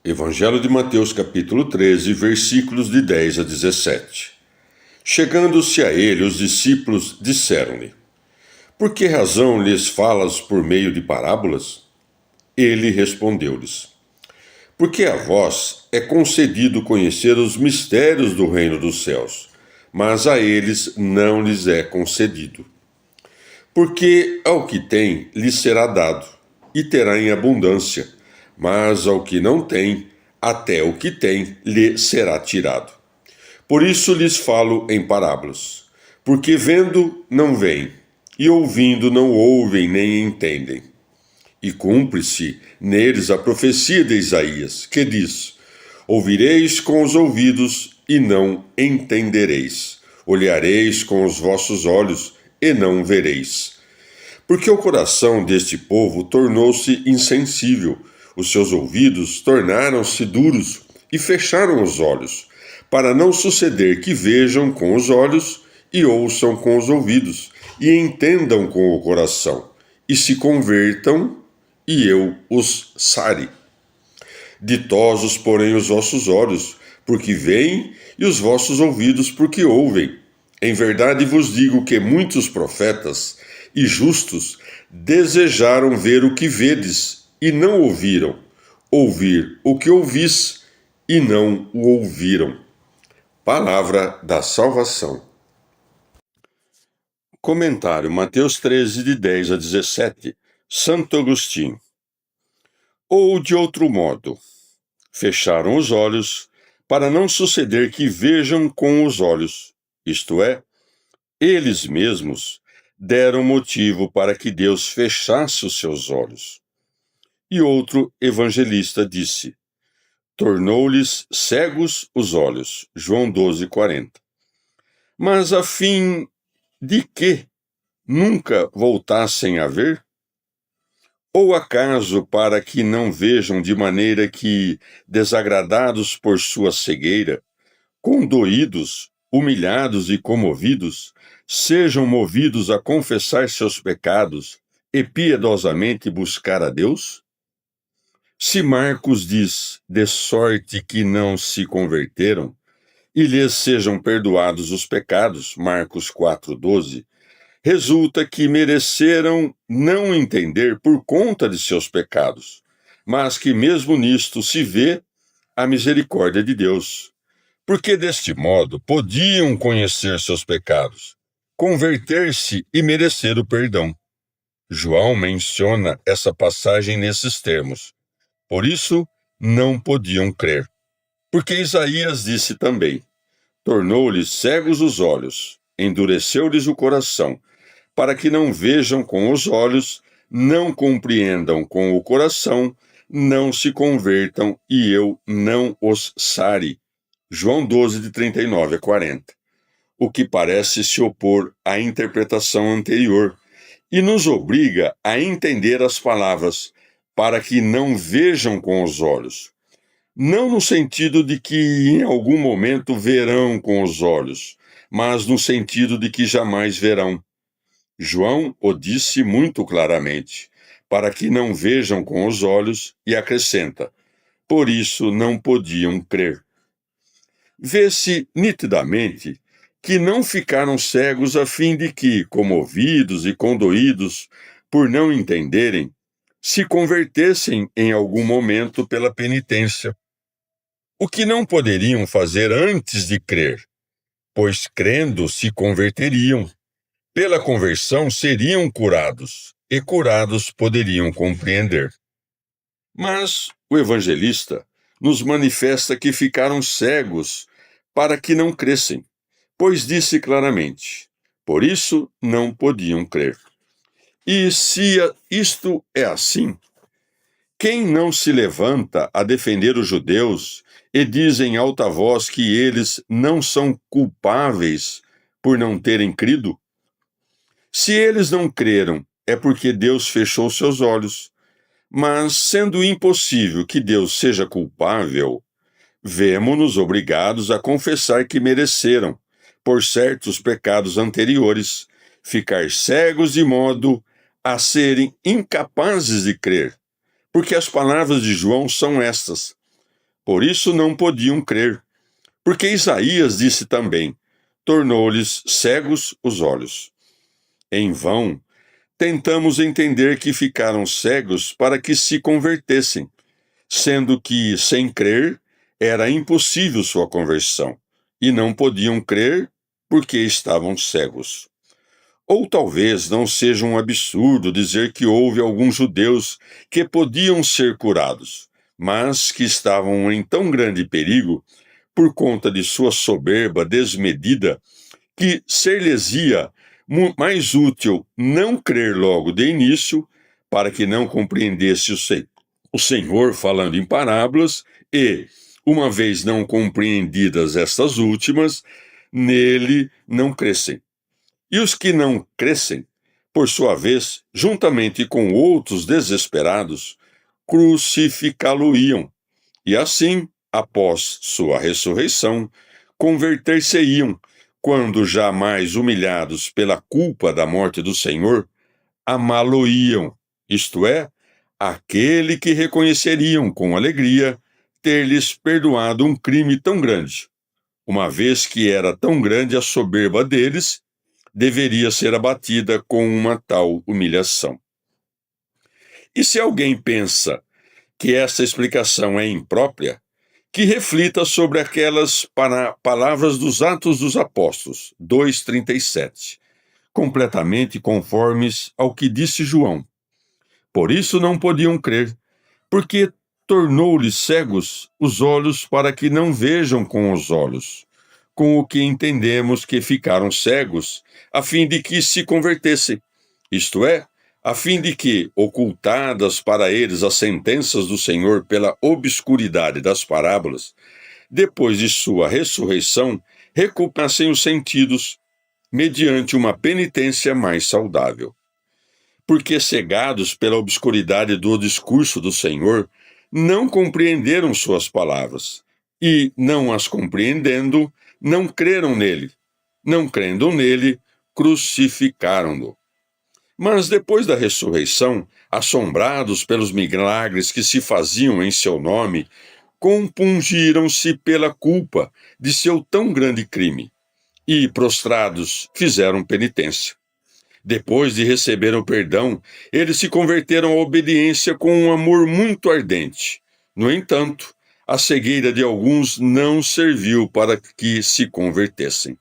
Evangelho de Mateus capítulo 13, versículos de 10 a 17. Chegando-se a ele, os discípulos disseram-lhe: Por que razão lhes falas por meio de parábolas? Ele respondeu-lhes: Porque a vós é concedido conhecer os mistérios do reino dos céus, mas a eles não lhes é concedido. Porque ao que tem lhe será dado, e terá em abundância, mas ao que não tem, até o que tem lhe será tirado. Por isso lhes falo em parábolas, porque vendo não veem, e ouvindo não ouvem nem entendem. E cumpre-se neles a profecia de Isaías, que diz: Ouvireis com os ouvidos e não entendereis, olhareis com os vossos olhos e não vereis. Porque o coração deste povo tornou-se insensível, os seus ouvidos tornaram-se duros e fecharam os olhos, para não suceder que vejam com os olhos e ouçam com os ouvidos, e entendam com o coração, e se convertam, e eu os sare. Ditosos, porém, os vossos olhos, porque veem, e os vossos ouvidos, porque ouvem. Em verdade vos digo que muitos profetas e justos desejaram ver o que vedes, e não ouviram, ouvir o que ouvis, e não o ouviram. Palavra da salvação. Comentário Mateus 13, de 10 a 17. Santo Agostinho. Ou de outro modo, fecharam os olhos, para não suceder que vejam com os olhos, isto é, eles mesmos deram motivo para que Deus fechasse os seus olhos. E outro evangelista disse: tornou-lhes cegos os olhos. João 12, 40. Mas a fim de que nunca voltassem a ver? Ou acaso para que não vejam de maneira que, desagradados por sua cegueira, condoídos, humilhados e comovidos, sejam movidos a confessar seus pecados e piedosamente buscar a Deus? Se Marcos diz, de sorte que não se converteram, e lhes sejam perdoados os pecados, Marcos 4,12, resulta que mereceram não entender por conta de seus pecados, mas que mesmo nisto se vê a misericórdia de Deus, porque deste modo podiam conhecer seus pecados, converter-se e merecer o perdão. João menciona essa passagem nesses termos. Por isso, não podiam crer. Porque Isaías disse também: tornou-lhes cegos os olhos, endureceu-lhes o coração, para que não vejam com os olhos, não compreendam com o coração, não se convertam, e eu não os sare. João 12, de 39 a 40. O que parece se opor à interpretação anterior, e nos obriga a entender as palavras, para que não vejam com os olhos. Não no sentido de que em algum momento verão com os olhos, mas no sentido de que jamais verão. João o disse muito claramente, para que não vejam com os olhos, e acrescenta: por isso não podiam crer. Vê-se nitidamente que não ficaram cegos a fim de que, comovidos e condoídos por não entenderem, se convertessem em algum momento pela penitência. O que não poderiam fazer antes de crer, pois crendo se converteriam. Pela conversão seriam curados, e curados poderiam compreender. Mas o evangelista nos manifesta que ficaram cegos para que não crescem, pois disse claramente: por isso não podiam crer. E se isto é assim, quem não se levanta a defender os judeus e diz em alta voz que eles não são culpáveis por não terem crido? Se eles não creram, é porque Deus fechou seus olhos. Mas, sendo impossível que Deus seja culpável, vemo-nos obrigados a confessar que mereceram, por certos pecados anteriores, ficar cegos de modo a serem incapazes de crer. Porque as palavras de João são estas: Por isso não podiam crer, porque Isaías disse também: tornou-lhes cegos os olhos. Em vão, tentamos entender que ficaram cegos para que se convertessem, sendo que, sem crer, era impossível sua conversão, e não podiam crer porque estavam cegos. Ou talvez não seja um absurdo dizer que houve alguns judeus que podiam ser curados, mas que estavam em tão grande perigo por conta de sua soberba desmedida, que ser-lhes-ia mais útil não crer logo de início, para que não compreendesse o Senhor falando em parábolas, e, uma vez não compreendidas estas últimas, nele não crescem. E os que não crescem, por sua vez, juntamente com outros desesperados, crucificá-lo-iam, e assim, após sua ressurreição, converter-se-iam, quando já mais humilhados pela culpa da morte do Senhor, amá-lo-iam, isto é, aquele que reconheceriam com alegria ter-lhes perdoado um crime tão grande, uma vez que era tão grande a soberba deles, deveria ser abatida com uma tal humilhação. E se alguém pensa que essa explicação é imprópria, que reflita sobre aquelas palavras dos Atos dos Apóstolos, 2:37, completamente conformes ao que disse João. Por isso não podiam crer, porque tornou-lhes cegos os olhos para que não vejam com os olhos, com o que entendemos que ficaram cegos, a fim de que se convertessem, isto é, a fim de que, ocultadas para eles as sentenças do Senhor pela obscuridade das parábolas, depois de sua ressurreição, recuperassem os sentidos, mediante uma penitência mais saudável. Porque, cegados pela obscuridade do discurso do Senhor, não compreenderam suas palavras, e, não as compreendendo, não creram nele. Não crendo nele, crucificaram-no. Mas depois da ressurreição, assombrados pelos milagres que se faziam em seu nome, compungiram-se pela culpa de seu tão grande crime, e, prostrados, fizeram penitência. Depois de receber o perdão, eles se converteram à obediência com um amor muito ardente. No entanto, a cegueira de alguns não serviu para que se convertessem.